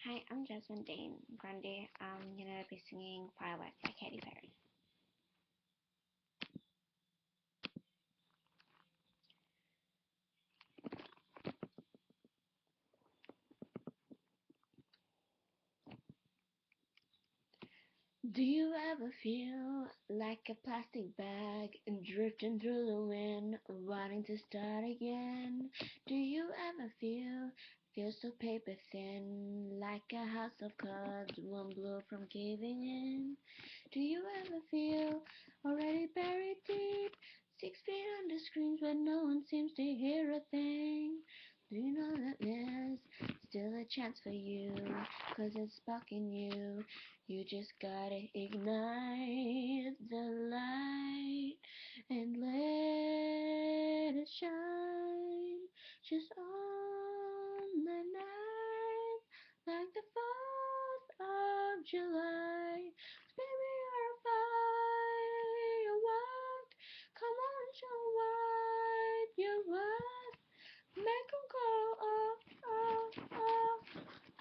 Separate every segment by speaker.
Speaker 1: Hi, I'm Jasmin, Dehne, Grundy. I'm gonna be singing Firework by Katy. Do you ever feel like a plastic bag drifting through the wind, wanting to start again? Do you ever feel so paper thin, like a house of cards, one blow from caving in? Do you ever feel already buried deep, 6 feet under screens where no one seems to hear a thing? Do you know that there's still a chance for you, 'cause it's sparking you? You just gotta ignite the light and let it shine just on the night like the 4th of July. Baby, you're a firework. Come on, show what you're worth. Make 'em go off, off, off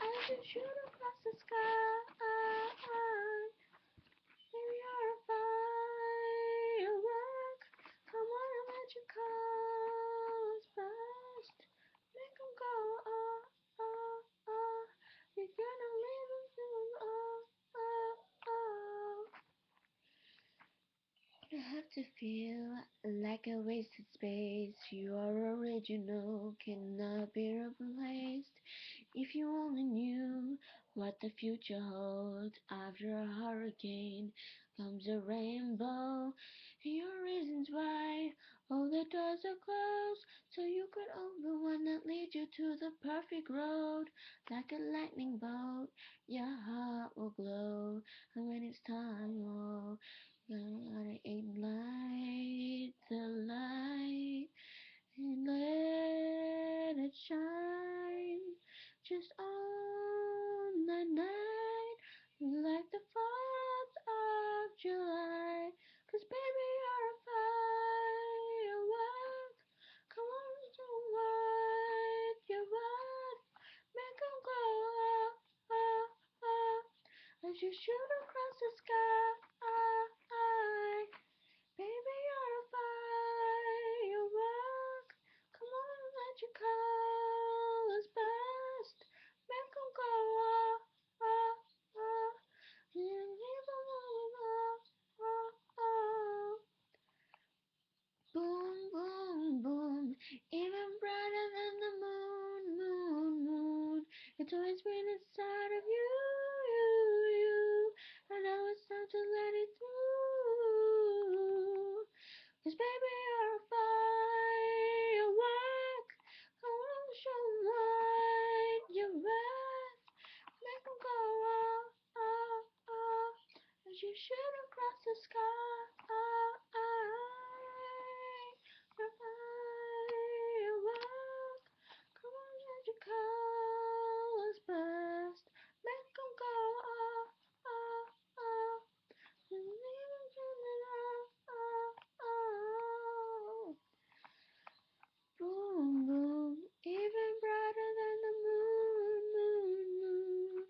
Speaker 1: as you shoot across the sky. Baby, you're a firework. Come on and let your colors burst. Make 'em go off, off, off. You're gonna leave 'em feeling off, off, off. You have to feel like a wasted space. You are original, cannot be replaced. If you only knew what the future holds, after a hurricane comes a rainbow. Your reasons why all the doors are closed, so you could open one that leads you to the perfect road. Like a lightning bolt, your heart will glow, and when it's time, oh, gotta ignite the light and let it shine just on the night like the 4th of July. 'Cause baby, you're a firework. Come on, do what you're worth. Make 'em go up, up, up as you shoot across the sky. Baby, you're a firework. Come on, let your colors burst. Make 'em go up, up, up. And leave 'em all up, up, up. Boom, boom, boom. Even brighter than the moon, moon, moon. It's always been inside of you, you. And now it's time to let it through. 'Cause baby, you're a firework. Come on, show 'em what you're worth. Make 'em go up, up, up as you shoot across the sky. You're a firework. Come on, let your colors burst. Make 'em go up, up, up. And leave 'em feeling up, up, up. Boom, boom, even brighter than the moon, moon, moon.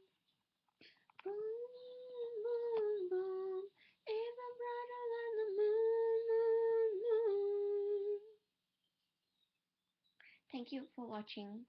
Speaker 1: Boom, boom, boom, even brighter than the moon, moon, moon. Thank you for watching.